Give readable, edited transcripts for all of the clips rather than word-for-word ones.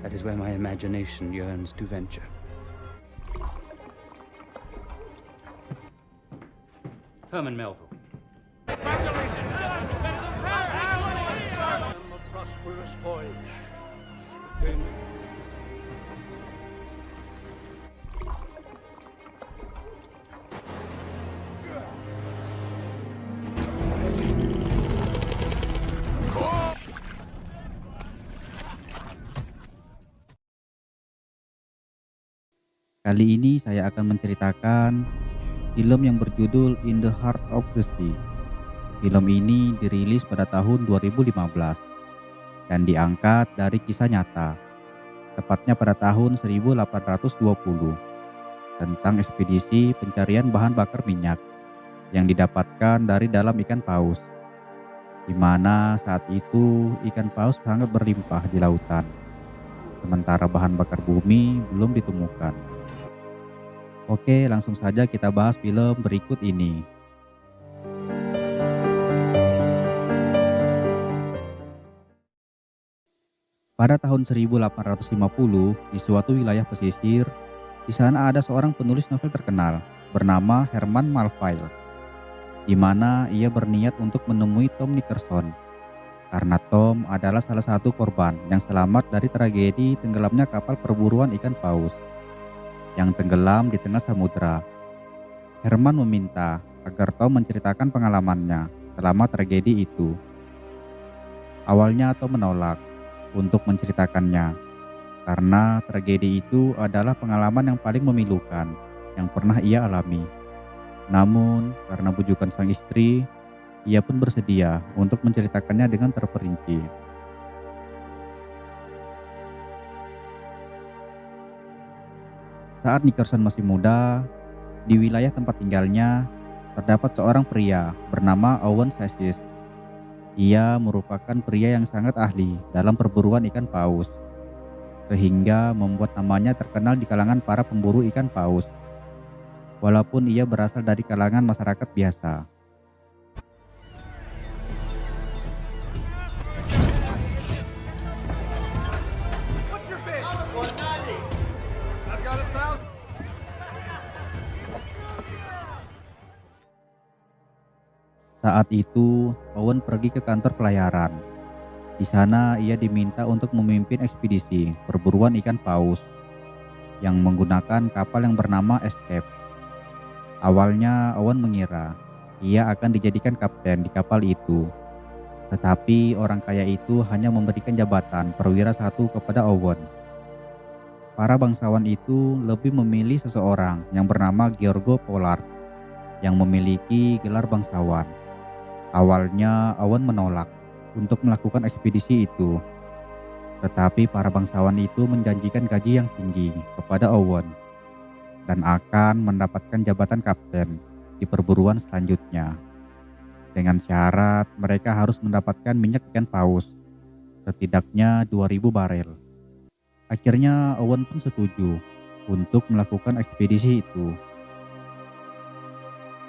That is where my imagination yearns to venture. Herman Melville. A prosperous voyage. Then Kali ini saya akan menceritakan film yang berjudul In the Heart of the Sea. Film ini dirilis pada tahun 2015 dan diangkat dari kisah nyata, tepatnya pada tahun 1820, tentang ekspedisi pencarian bahan bakar minyak yang didapatkan dari dalam ikan paus, di mana saat itu ikan paus sangat berlimpah di lautan, sementara bahan bakar bumi belum ditemukan. Oke, langsung saja kita bahas film berikut ini. Pada tahun 1850, di suatu wilayah pesisir, di sana ada seorang penulis novel terkenal bernama Herman Melville, di mana ia berniat untuk menemui Tom Nickerson, karena Tom adalah salah satu korban yang selamat dari tragedi tenggelamnya kapal perburuan ikan paus yang tenggelam di tengah samudera. Herman meminta agar Tom menceritakan pengalamannya selama tragedi itu. Awalnya Tom menolak untuk menceritakannya, karena tragedi itu adalah pengalaman yang paling memilukan yang pernah ia alami. Namun, karena bujukan sang istri, ia pun bersedia untuk menceritakannya dengan terperinci. Saat Nickerson masih muda, di wilayah tempat tinggalnya terdapat seorang pria bernama Owen Sessis. Ia merupakan pria yang sangat ahli dalam perburuan ikan paus, sehingga membuat namanya terkenal di kalangan para pemburu ikan paus, walaupun ia berasal dari kalangan masyarakat biasa. Saat itu, Owen pergi ke kantor pelayaran. Di sana ia diminta untuk memimpin ekspedisi perburuan ikan paus yang menggunakan kapal yang bernama Escape. Awalnya Owen mengira ia akan dijadikan kapten di kapal itu. Tetapi orang kaya itu hanya memberikan jabatan perwira 1 kepada Owen. Para bangsawan itu lebih memilih seseorang yang bernama George Pollard yang memiliki gelar bangsawan. Awalnya Owen menolak untuk melakukan ekspedisi itu, tetapi para bangsawan itu menjanjikan gaji yang tinggi kepada Owen dan akan mendapatkan jabatan kapten di perburuan selanjutnya, dengan syarat mereka harus mendapatkan minyak ikan paus setidaknya 2.000 barel. Akhirnya Owen pun setuju untuk melakukan ekspedisi itu.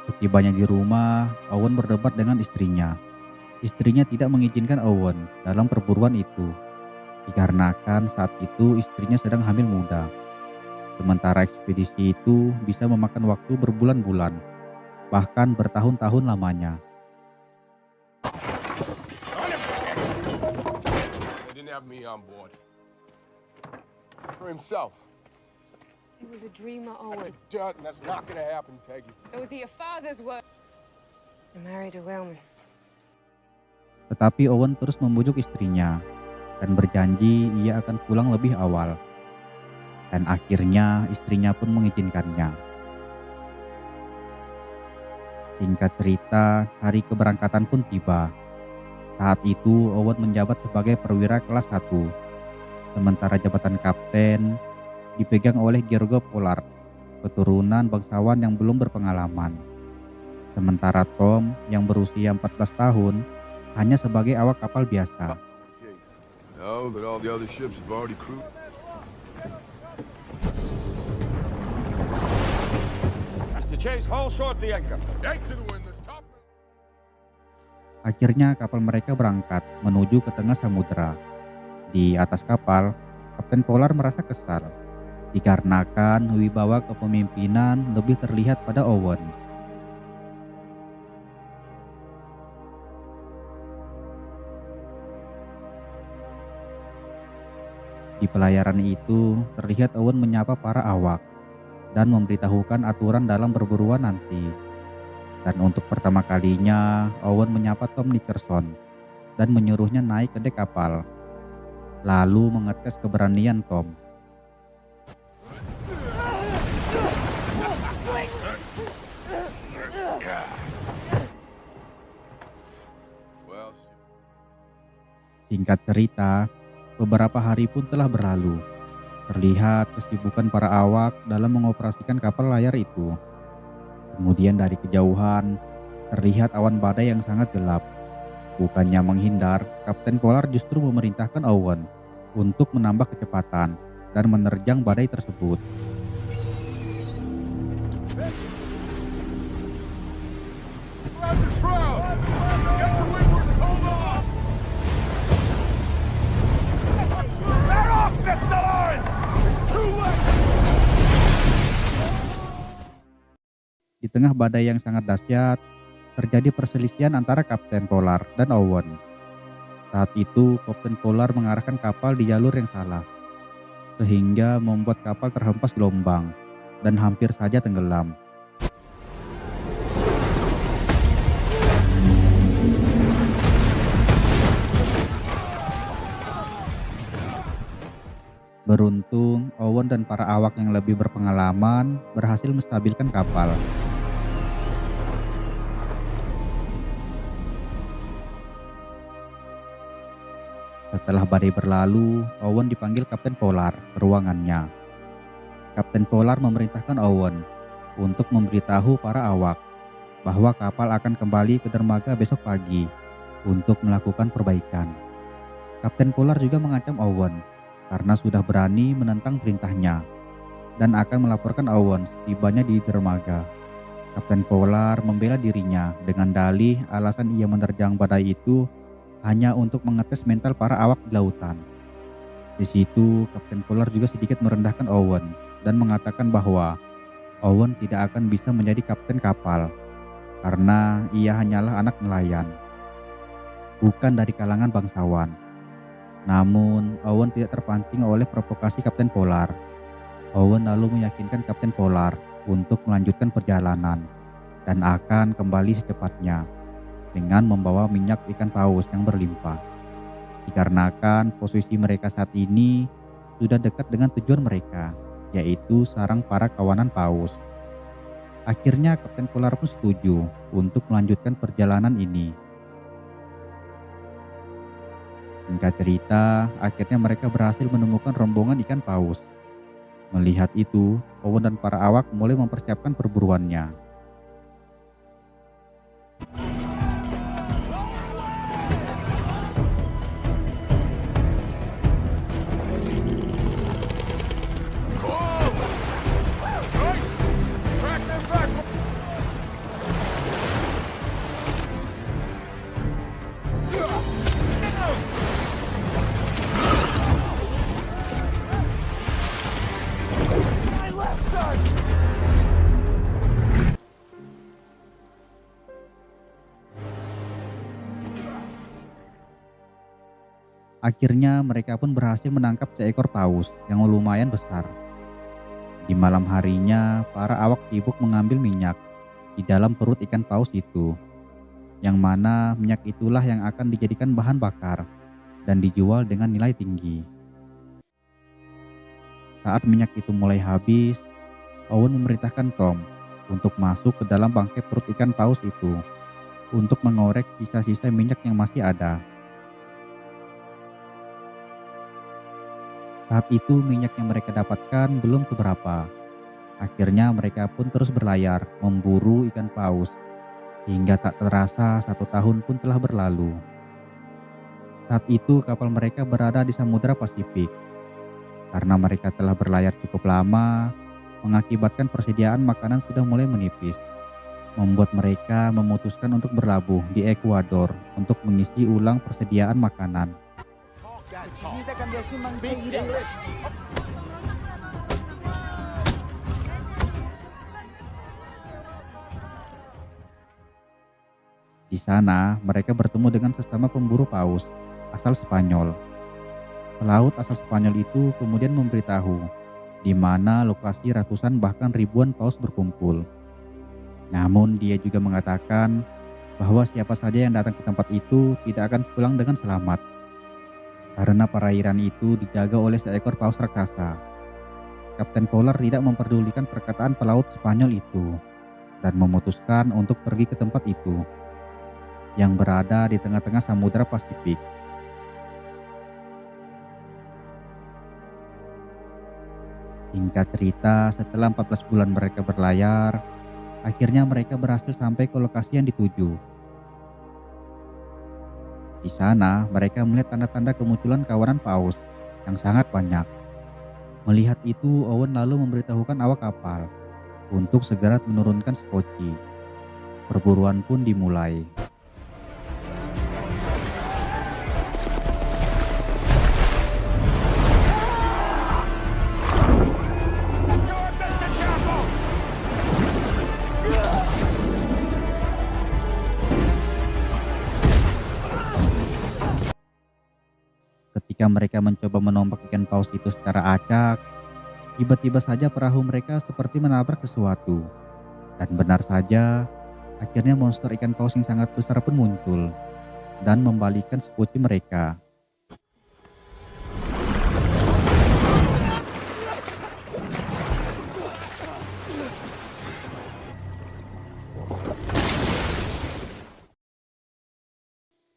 Setibanya di rumah, Owen berdebat dengan istrinya. Istrinya tidak mengizinkan Owen dalam perburuan itu, dikarenakan saat itu istrinya sedang hamil muda. Sementara ekspedisi itu bisa memakan waktu berbulan-bulan, bahkan bertahun-tahun lamanya. They didn't have me on board. For himself. He was a dreamer, Owen. Dirt, and that's not gonna happen, Peggy. Those are your father's words. You're married to Wellman. Tetapi Owen terus membujuk istrinya dan berjanji ia akan pulang lebih awal. Dan akhirnya istrinya pun mengizinkannya. Singkat cerita, hari keberangkatan pun tiba. Saat itu Owen menjabat sebagai perwira kelas 1, sementara jabatan kapten dipegang oleh George Pollard, keturunan bangsawan yang belum berpengalaman. Sementara Tom yang berusia 14 tahun hanya sebagai awak kapal biasa. No, but all the other ships have already crewed. Mr. Chase, haul short the anchor. Yank to the windlass, top. Akhirnya kapal mereka berangkat menuju ke tengah samudera. Di atas kapal, Kapten Polar merasa kesal dikarenakan wibawa kepemimpinan lebih terlihat pada Owen. Di pelayaran itu, terlihat Owen menyapa para awak dan memberitahukan aturan dalam perburuan nanti. Dan untuk pertama kalinya, Owen menyapa Tom Nickerson dan menyuruhnya naik ke dek kapal, lalu mengetes keberanian Tom. Well, Singkat cerita, beberapa hari pun telah berlalu. Terlihat kesibukan para awak dalam mengoperasikan kapal layar itu. Kemudian dari kejauhan, terlihat awan badai yang sangat gelap. Bukannya menghindar, Kapten Polar justru memerintahkan Owen untuk menambah kecepatan dan menerjang badai tersebut. grab the shroud! Get to windward and hold on! Set off, Mr. Lawrence! It's too late! Di tengah badai yang sangat dahsyat, terjadi perselisihan antara Kapten Polar dan Owen. Saat itu, Kapten Polar mengarahkan kapal di jalur yang salah, sehingga membuat kapal terhempas gelombang dan hampir saja tenggelam. Beruntung, Owen dan para awak yang lebih berpengalaman berhasil menstabilkan kapal. Setelah badai berlalu, Owen dipanggil Kapten Polar ke ruangannya. Kapten Polar memerintahkan Owen untuk memberitahu para awak bahwa kapal akan kembali ke dermaga besok pagi untuk melakukan perbaikan. Kapten Polar juga mengancam Owen karena sudah berani menentang perintahnya dan akan melaporkan Owen setibanya di dermaga. Kapten Polar membela dirinya dengan dalih alasan ia menerjang badai itu hanya untuk mengetes mental para awak di lautan. Di situ, Kapten Polar juga sedikit merendahkan Owen dan mengatakan bahwa Owen tidak akan bisa menjadi kapten kapal karena ia hanyalah anak nelayan, bukan dari kalangan bangsawan. Namun, Owen tidak terpancing oleh provokasi Kapten Polar. Owen lalu meyakinkan Kapten Polar untuk melanjutkan perjalanan dan akan kembali secepatnya dengan membawa minyak ikan paus yang berlimpah. Dikarenakan posisi mereka saat ini sudah dekat dengan tujuan mereka, yaitu sarang para kawanan paus. Akhirnya Kapten Polar pun setuju untuk melanjutkan perjalanan ini. Singkat cerita, akhirnya mereka berhasil menemukan rombongan ikan paus. Melihat itu, Owen dan para awak mulai mempersiapkan perburuannya. Track them back! My left side! Akhirnya mereka pun berhasil menangkap seekor paus yang lumayan besar. Di malam harinya, para awak sibuk mengambil minyak di dalam perut ikan paus itu, yang mana minyak itulah yang akan dijadikan bahan bakar dan dijual dengan nilai tinggi. Saat minyak itu mulai habis, Owen memerintahkan Tom untuk masuk ke dalam bangkai perut ikan paus itu untuk mengorek sisa-sisa minyak yang masih ada. Saat itu minyak yang mereka dapatkan belum seberapa. Akhirnya mereka pun terus berlayar memburu ikan paus hingga tak terasa 1 tahun pun telah berlalu. Saat itu kapal mereka berada di Samudra Pasifik. Karena mereka telah berlayar cukup lama, mengakibatkan persediaan makanan sudah mulai menipis, membuat mereka memutuskan untuk berlabuh di Ekuador untuk mengisi ulang persediaan makanan. That Speak English. Di sana, mereka bertemu dengan sesama pemburu paus asal Spanyol. Pelaut asal Spanyol itu kemudian memberitahu di mana lokasi ratusan bahkan ribuan paus berkumpul. Namun dia juga mengatakan bahwa siapa saja yang datang ke tempat itu tidak akan pulang dengan selamat. Karena perairan itu dijaga oleh seekor paus raksasa. Kapten Polar tidak memperdulikan perkataan pelaut Spanyol itu dan memutuskan untuk pergi ke tempat itu yang berada di tengah-tengah Samudra Pasifik. Singkat cerita, setelah 14 bulan mereka berlayar, akhirnya mereka berhasil sampai ke lokasi yang dituju. Di sana, mereka melihat tanda-tanda kemunculan kawanan paus yang sangat banyak. Melihat itu, Owen lalu memberitahukan awak kapal untuk segera menurunkan skoci. Perburuan pun dimulai. Ketika mereka mencoba menombak ikan paus itu secara acak, tiba-tiba saja perahu mereka seperti menabrak sesuatu. Dan benar saja, akhirnya monster ikan paus yang sangat besar pun muncul dan membalikkan sepuci mereka.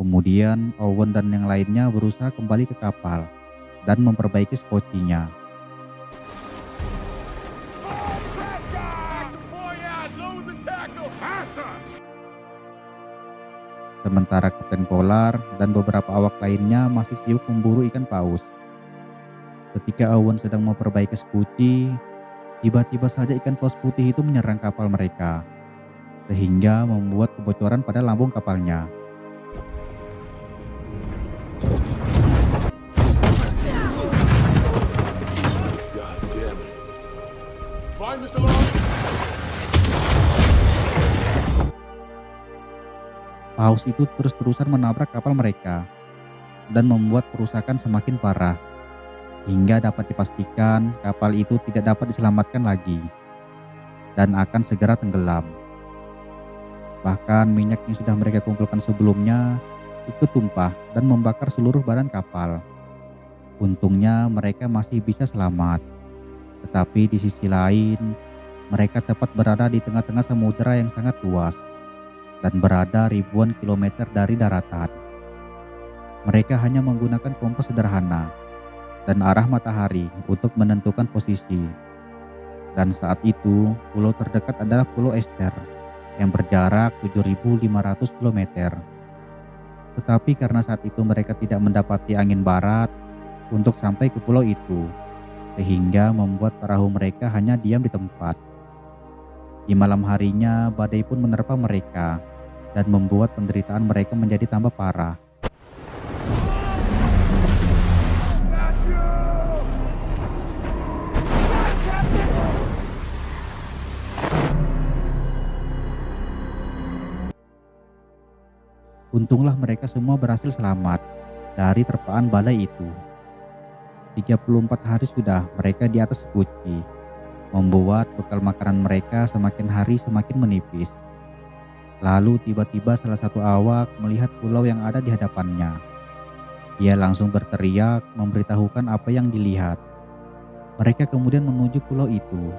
Kemudian Owen dan yang lainnya berusaha kembali ke kapal dan memperbaiki skocinya. Sementara Kapten Polar dan beberapa awak lainnya masih sibuk memburu ikan paus. Ketika Owen sedang memperbaiki skoci, tiba-tiba saja ikan paus putih itu menyerang kapal mereka, sehingga membuat kebocoran pada lambung kapalnya. Paus itu terus-terusan menabrak kapal mereka dan membuat kerusakan semakin parah, hingga dapat dipastikan kapal itu tidak dapat diselamatkan lagi dan akan segera tenggelam. Bahkan minyak yang sudah mereka kumpulkan sebelumnya ikut tumpah dan membakar seluruh badan kapal. Untungnya mereka masih bisa selamat, tetapi di sisi lain mereka tepat berada di tengah-tengah samudera yang sangat luas dan berada ribuan kilometer dari daratan. Mereka hanya menggunakan kompas sederhana dan arah matahari untuk menentukan posisi. Dan saat itu, pulau terdekat adalah Pulau Ester yang berjarak 7.500 km. Tetapi karena saat itu mereka tidak mendapati angin barat untuk sampai ke pulau itu, sehingga membuat perahu mereka hanya diam di tempat. Di malam harinya, badai pun menerpa mereka dan membuat penderitaan mereka menjadi tambah parah. Untunglah mereka semua berhasil selamat dari terpaan badai itu. 34 hari sudah mereka di atas sepuci, membuat bekal makanan mereka semakin hari semakin menipis. Lalu tiba-tiba salah satu awak melihat pulau yang ada di hadapannya. Dia langsung berteriak memberitahukan apa yang dilihat. Mereka kemudian menuju pulau itu.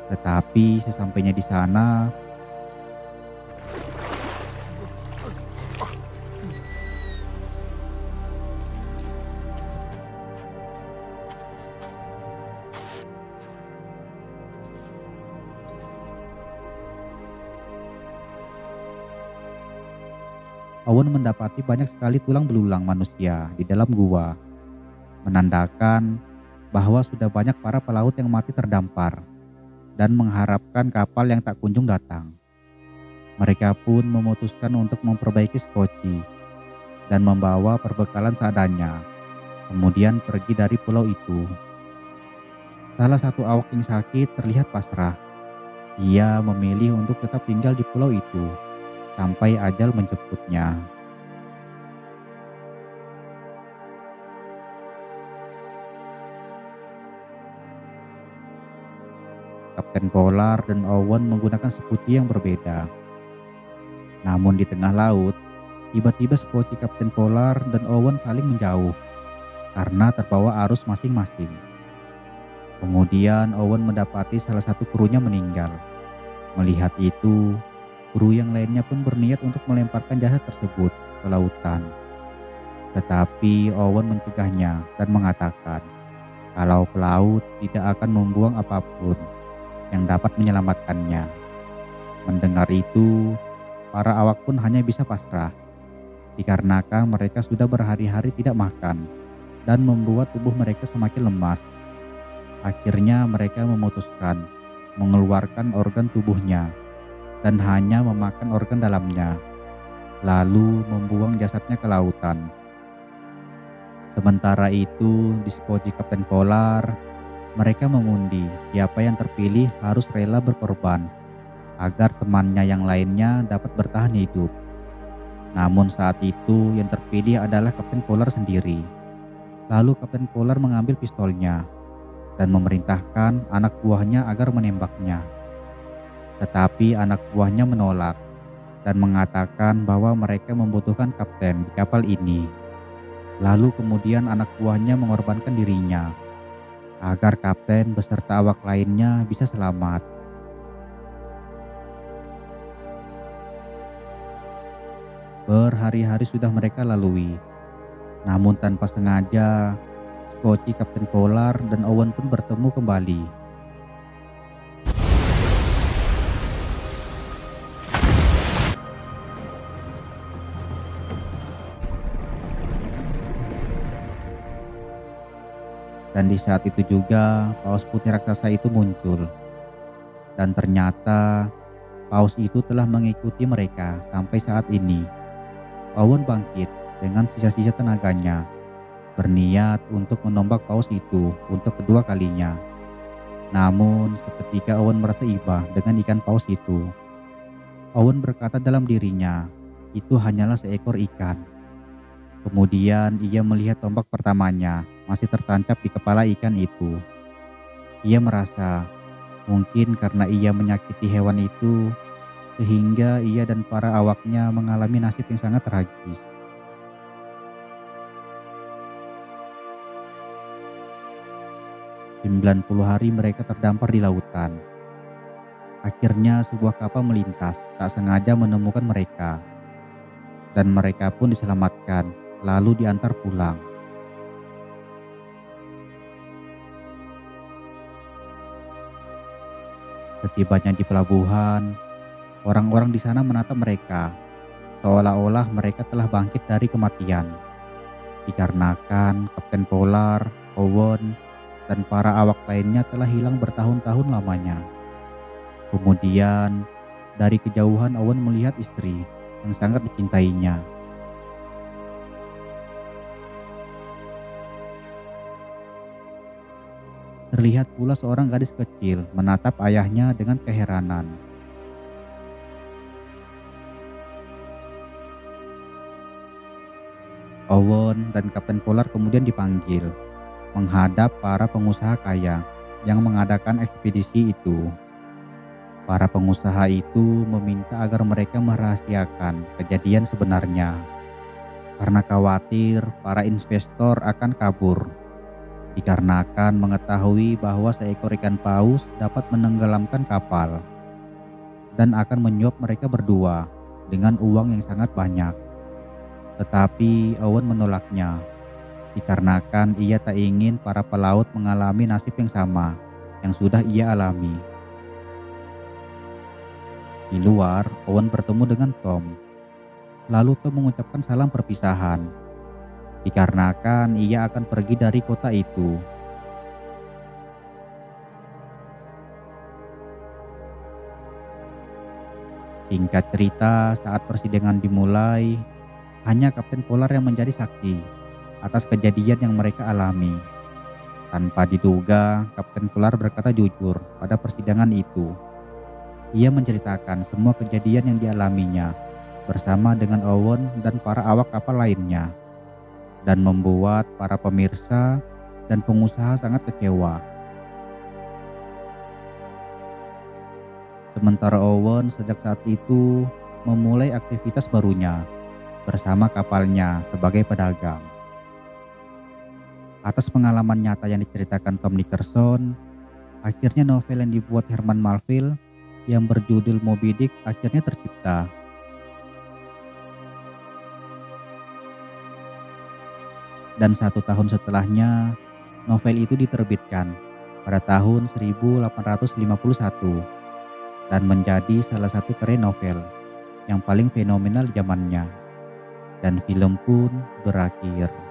Tetapi sesampainya di sana, Owen mendapati banyak sekali tulang belulang manusia di dalam gua, menandakan bahwa sudah banyak para pelaut yang mati terdampar dan mengharapkan kapal yang tak kunjung datang. Mereka pun memutuskan untuk memperbaiki skoci dan membawa perbekalan seadanya kemudian pergi dari pulau itu. Salah satu awak yang sakit terlihat pasrah. Ia memilih untuk tetap tinggal di pulau itu sampai ajal menjemputnya. Kapten Polar dan Owen menggunakan sekuci yang berbeda. Namun di tengah laut, tiba-tiba sekoci Kapten Polar dan Owen saling menjauh karena terbawa arus masing-masing. Kemudian Owen mendapati salah satu krunya meninggal. Melihat itu, kru yang lainnya pun berniat untuk melemparkan jasad tersebut ke lautan. Tetapi Owen mencegahnya dan mengatakan kalau pelaut tidak akan membuang apapun yang dapat menyelamatkannya. Mendengar itu, para awak pun hanya bisa pasrah, dikarenakan mereka sudah berhari-hari tidak makan dan membuat tubuh mereka semakin lemas. Akhirnya mereka memutuskan mengeluarkan organ tubuhnya dan hanya memakan organ dalamnya, lalu membuang jasadnya ke lautan. Sementara itu, di skoci Kapten Polar, mereka mengundi siapa yang terpilih harus rela berkorban agar temannya yang lainnya dapat bertahan hidup. Namun saat itu yang terpilih adalah Kapten Polar sendiri. Lalu Kapten Polar mengambil pistolnya dan memerintahkan anak buahnya agar menembaknya. Tetapi anak buahnya menolak dan mengatakan bahwa mereka membutuhkan kapten di kapal ini. Lalu kemudian anak buahnya mengorbankan dirinya agar kapten beserta awak lainnya bisa selamat. Berhari-hari sudah mereka lalui, namun tanpa sengaja, skoci Kapten Polar dan Owen pun bertemu kembali. Dan di saat itu juga paus putih raksasa itu muncul. Dan ternyata paus itu telah mengikuti mereka sampai saat ini. Owen bangkit dengan sisa-sisa tenaganya, berniat untuk menombak paus itu untuk kedua kalinya. Namun seketika Owen merasa iba dengan ikan paus itu. Owen berkata dalam dirinya, itu hanyalah seekor ikan. Kemudian ia melihat tombak pertamanya masih tertancap di kepala ikan itu. Ia merasa mungkin karena ia menyakiti hewan itu, sehingga ia dan para awaknya mengalami nasib yang sangat tragis. Sembilan 90 hari mereka terdampar di lautan. Akhirnya sebuah kapal melintas tak sengaja menemukan mereka. Dan mereka pun diselamatkan, lalu diantar pulang. Setibanya di pelabuhan, orang-orang di sana menatap mereka, seolah-olah mereka telah bangkit dari kematian. Dikarenakan Kapten Polar, Owen, dan para awak lainnya telah hilang bertahun-tahun lamanya. Kemudian, dari kejauhan Owen melihat istri yang sangat dicintainya. Terlihat pula seorang gadis kecil menatap ayahnya dengan keheranan. Owen dan Kapten Polar kemudian dipanggil menghadap para pengusaha kaya yang mengadakan ekspedisi itu. Para pengusaha itu meminta agar mereka merahasiakan kejadian sebenarnya karena khawatir para investor akan kabur, dikarenakan mengetahui bahwa seekor ikan paus dapat menenggelamkan kapal dan akan menyuap mereka berdua dengan uang yang sangat banyak. Tetapi Owen menolaknya, dikarenakan ia tak ingin para pelaut mengalami nasib yang sama yang sudah ia alami. Di luar, Owen bertemu dengan Tom. Lalu Tom mengucapkan salam perpisahan, dikarenakan ia akan pergi dari kota itu. Singkat cerita, saat persidangan dimulai, hanya Kapten Polar yang menjadi saksi. atas kejadian yang mereka alami. Tanpa diduga, Kapten Fuller berkata jujur pada persidangan itu. Ia menceritakan semua kejadian yang dialaminya bersama dengan Owen dan para awak kapal lainnya, dan membuat para pemirsa dan pengusaha sangat kecewa. Sementara Owen sejak saat itu memulai aktivitas barunya bersama kapalnya sebagai pedagang. Atas pengalaman nyata yang diceritakan Tom Nickerson, akhirnya novel yang dibuat Herman Melville yang berjudul Moby Dick akhirnya tercipta. Dan 1 tahun setelahnya, novel itu diterbitkan pada tahun 1851 dan menjadi salah satu karya novel yang paling fenomenal zamannya. Dan film pun berakhir.